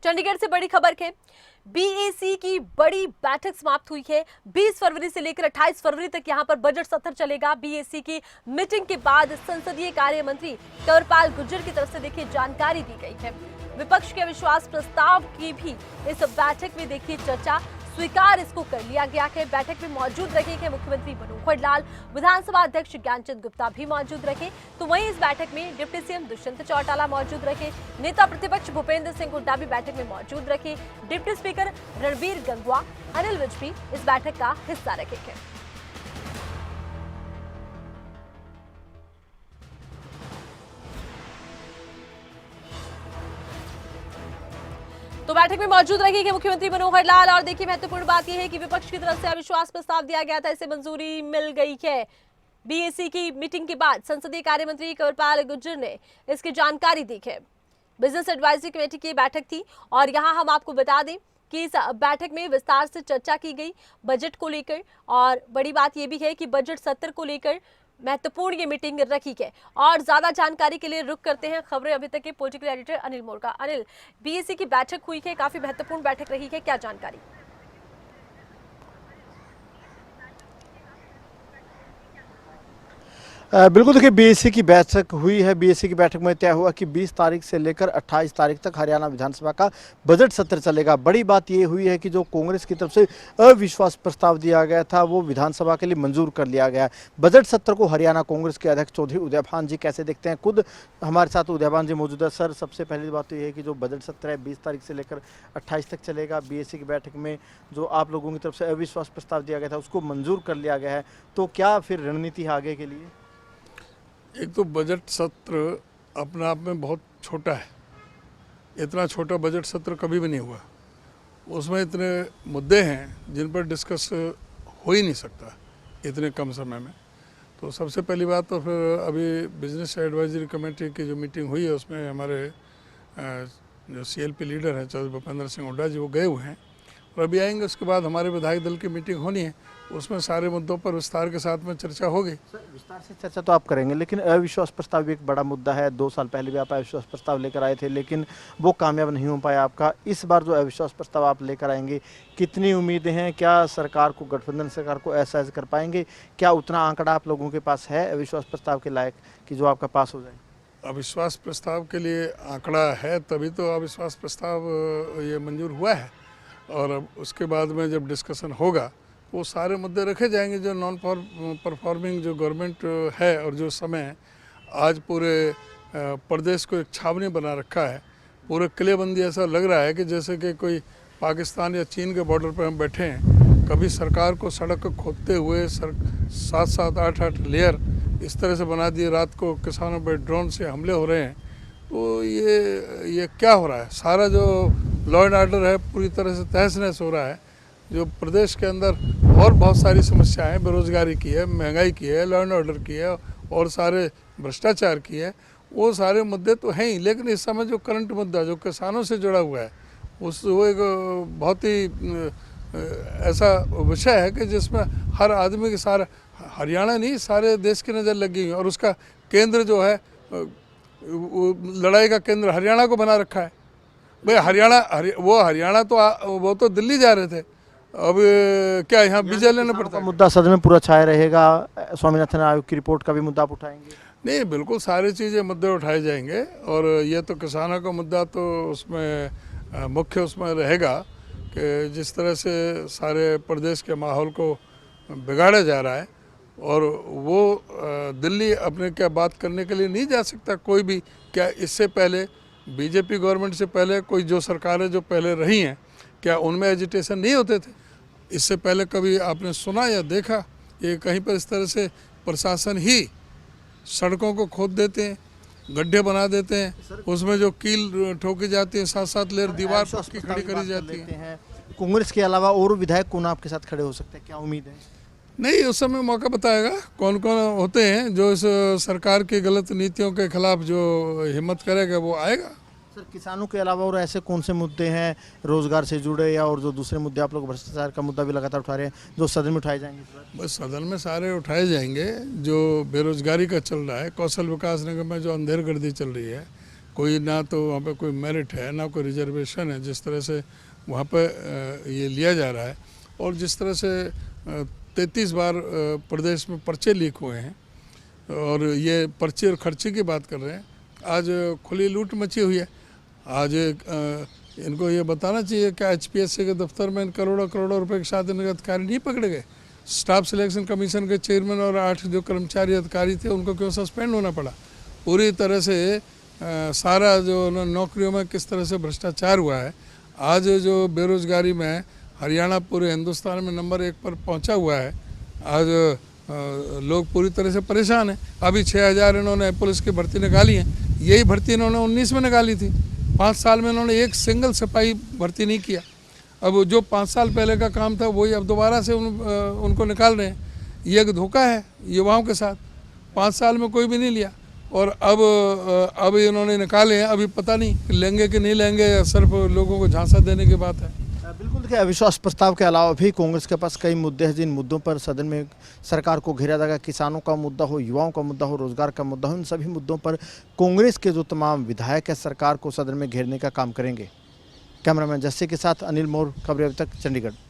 चंडीगढ़ से बड़ी खबर है। बीएसी की बड़ी बैठक समाप्त हुई है। 20 फरवरी से लेकर 28 फरवरी तक यहां पर बजट सत्र चलेगा। बीएसी की मीटिंग के बाद संसदीय कार्य मंत्री कंवरपाल गुर्जर की तरफ से देखिए जानकारी दी गई है। विपक्ष के अविश्वास प्रस्ताव की भी इस बैठक में देखिए चर्चा स्वीकार इसको कर लिया गया है। बैठक में मौजूद रहेंगे मुख्यमंत्री मनोहर लाल, विधानसभा अध्यक्ष ज्ञानचंद गुप्ता भी मौजूद रहे। तो वहीं इस बैठक में डिप्टी सीएम दुष्यंत चौटाला मौजूद रहे। नेता प्रतिपक्ष भूपेंद्र सिंह हुड्डा भी बैठक में मौजूद रहे। डिप्टी स्पीकर रणबीर गंगवा, अनिल विज भी इस बैठक का हिस्सा रहेंगे। तो बैठक में मौजूद रहेंगे मुख्यमंत्री मनोहर लाल। और देखिए महत्वपूर्ण बात यह है कि विपक्ष की तरफ से अविश्वास प्रस्ताव दिया गया था, इसे मंजूरी मिल गई है। बीएसी की मीटिंग के बाद संसदीय कार्य मंत्री कंवरपाल गुर्जर ने इसकी जानकारी दी है। बिजनेस एडवाइजरी कमेटी की बैठक थी और यहां हम आपको बता दें कि इस बैठक में विस्तार से चर्चा की गई बजट को लेकर। और बड़ी बात यह भी है कि बजट सत्र को लेकर महत्वपूर्ण ये मीटिंग रखी है। और ज्यादा जानकारी के लिए रुक करते हैं खबरें अभी तक के political editor Anil Morka. Anil, BAC की बैठक हुई है, काफी महत्वपूर्ण बैठक रही है, क्या जानकारी? बिल्कुल देखिए, बीएसी की बैठक हुई है। बीएसी की बैठक में तय हुआ कि 20 तारीख से लेकर 28 तारीख तक हरियाणा विधानसभा का बजट सत्र चलेगा। बड़ी बात ये हुई है कि जो कांग्रेस की तरफ से अविश्वास प्रस्ताव दिया गया था वो विधानसभा के लिए मंजूर कर लिया गया। बजट सत्र को हरियाणा कांग्रेस के अध्यक्ष चौधरी उदयभान जी कैसे देखते हैं, खुद हमारे साथ उदयभान जी मौजूद है। सर, सबसे पहली बात तो ये है कि जो बजट सत्र है 20 तारीख से लेकर 28 तक चलेगा। बीएसी की बैठक में जो आप लोगों की तरफ से अविश्वास प्रस्ताव दिया गया था उसको मंजूर कर लिया गया है, तो क्या फिर रणनीति है आगे के लिए? एक तो बजट सत्र अपने आप में बहुत छोटा है। इतना छोटा बजट सत्र कभी भी नहीं हुआ। उसमें इतने मुद्दे हैं जिन पर डिस्कस हो ही नहीं सकता इतने कम समय में। तो सबसे पहली बात तो फिर अभी बिजनेस एडवाइजरी कमेटी की जो मीटिंग हुई है उसमें हमारे जो सीएलपी लीडर हैं चौधरी भूपेंद्र सिंह हुड्डा जी वो गए हुए हैं और अभी आएंगे। उसके बाद हमारे विधायक दल की मीटिंग होनी है, उसमें सारे मुद्दों पर विस्तार के साथ में चर्चा होगी। सर, विस्तार से चर्चा तो आप करेंगे, लेकिन अविश्वास प्रस्ताव भी एक बड़ा मुद्दा है। 2 साल पहले भी आप अविश्वास प्रस्ताव लेकर आए थे लेकिन वो कामयाब नहीं हो पाया आपका। इस बार जो अविश्वास प्रस्ताव आप लेकर आएंगे, कितनी उम्मीदें हैं? क्या सरकार को, गठबंधन सरकार को एहसास कर पाएंगे? क्या उतना आंकड़ा आप लोगों के पास है अविश्वास प्रस्ताव के लायक कि जो आपका पास हो जाए? अविश्वास प्रस्ताव के लिए आंकड़ा है तभी तो अविश्वास प्रस्ताव ये मंजूर हुआ है। और अब उसके बाद में जब डिस्कशन होगा वो सारे मुद्दे रखे जाएंगे जो नॉन परफॉर्मिंग जो गवर्नमेंट है और जो समय आज पूरे प्रदेश को एक छावनी बना रखा है। पूरे किलेबंदी ऐसा लग रहा है कि जैसे कि कोई पाकिस्तान या चीन के बॉर्डर पर हम बैठे हैं। कभी सरकार को सड़क को खोदते हुए 7-7, 8-8 लेयर इस तरह से बना दिए। रात को किसानों पर ड्रोन से हमले हो रहे हैं। तो ये क्या हो रहा है? सारा जो लॉ एंड ऑर्डर है पूरी तरह से तहस नहस हो रहा है। जो प्रदेश के अंदर और बहुत सारी समस्याएं हैं, बेरोजगारी की है, महंगाई की है, लॉ एंड ऑर्डर की है और सारे भ्रष्टाचार की है, वो सारे मुद्दे तो हैं ही। लेकिन इस समय जो करंट मुद्दा जो किसानों से जुड़ा हुआ है वो एक बहुत ही ऐसा विषय है कि जिसमें हर आदमी के सारे हरियाणा नहीं सारे देश की नज़र लगी हुई है। और उसका केंद्र जो है लड़ाई का केंद्र हरियाणा को बना रखा है। भाई हरियाणा तो वो तो दिल्ली जा रहे थे, अब क्या यहाँ बीजा लेना पड़ता है? मुद्दा सदन में पूरा छाया रहेगा। स्वामीनाथन आयोग की रिपोर्ट का भी मुद्दा आप उठाएंगे? नहीं, बिल्कुल सारी चीज़ें मुद्दे उठाए जाएंगे। और ये तो किसानों का मुद्दा तो उसमें मुख्य उसमें रहेगा कि जिस तरह से सारे प्रदेश के माहौल को बिगाड़ा जा रहा है। और वो दिल्ली अपने क्या बात करने के लिए नहीं जा सकता कोई भी। क्या इससे पहले बीजेपी गवर्नमेंट से पहले कोई जो सरकारें जो पहले रही हैं क्या उनमें एजिटेशन नहीं होते थे? इससे पहले कभी आपने सुना या देखा कि कहीं पर इस तरह से प्रशासन ही सड़कों को खोद देते हैं, गड्ढे बना देते हैं, उसमें जो कील ठोकी जाती है 7-7 लेयर दीवार पक्की खड़ी करी जाती है। कांग्रेस के अलावा और विधायक कौन आपके साथ खड़े हो सकते हैं, क्या उम्मीद है? नहीं, उस समय मौका बताएगा कौन कौन होते हैं जो इस सरकार की गलत नीतियों के खिलाफ जो हिम्मत करेगा वो आएगा। सर, किसानों के अलावा और ऐसे कौन से मुद्दे हैं रोजगार से जुड़े या और जो दूसरे मुद्दे आप लोग भ्रष्टाचार का मुद्दा भी लगातार उठा रहे हैं जो सदन में उठाए जाएंगे? बस सदन में सारे उठाए जाएंगे। जो बेरोजगारी का चल रहा है, कौशल विकास निगम में जो अंधेरगर्दी चल रही है, कोई ना तो वहाँ पे कोई मेरिट है ना कोई रिजर्वेशन है, जिस तरह से वहाँ पे ये लिया जा रहा है। और जिस तरह से 33 बार प्रदेश में पर्चे लीक हुए हैं और ये पर्चे और खर्चे की बात कर रहे हैं। आज खुली लूट मची हुई है। आज इनको ये बताना चाहिए क्या HPSC के दफ्तर में करोड़ों करोड़ों रुपए के साथ इनके अधिकारी नहीं पकड़े गए? स्टाफ सिलेक्शन कमीशन के चेयरमैन और 8 जो कर्मचारी अधिकारी थे उनको क्यों सस्पेंड होना पड़ा? पूरी तरह से सारा जो नौकरियों में किस तरह से भ्रष्टाचार हुआ है। आज जो बेरोजगारी में हरियाणा पूरे हिंदुस्तान में नंबर 1 पर पहुंचा हुआ है। आज लोग पूरी तरह से परेशान हैं। अभी 6000 इन्होंने पुलिस की भर्ती निकाली है, यही भर्ती इन्होंने 19 में निकाली थी। 5 साल में इन्होंने एक सिंगल सिपाही भर्ती नहीं किया। अब जो 5 साल पहले का काम था वही अब दोबारा से उनको निकाल रहे हैं। ये एक धोखा है युवाओं के साथ। 5 साल में कोई भी नहीं लिया और अब इन्होंने निकाले हैं। अभी पता नहीं लेंगे कि नहीं लेंगे, सिर्फ लोगों को झांसा देने की बात है। बिल्कुल देखिए, अविश्वास प्रस्ताव के अलावा भी कांग्रेस के पास कई मुद्दे हैं जिन मुद्दों पर सदन में सरकार को घेरा जाएगा। किसानों का मुद्दा हो, युवाओं का मुद्दा हो, रोजगार का मुद्दा हो, इन सभी मुद्दों पर कांग्रेस के जो तमाम विधायक है सरकार को सदन में घेरने का काम करेंगे। कैमरामैन जस्सी के साथ अनिल मोर, खबरें अब तक, चंडीगढ़।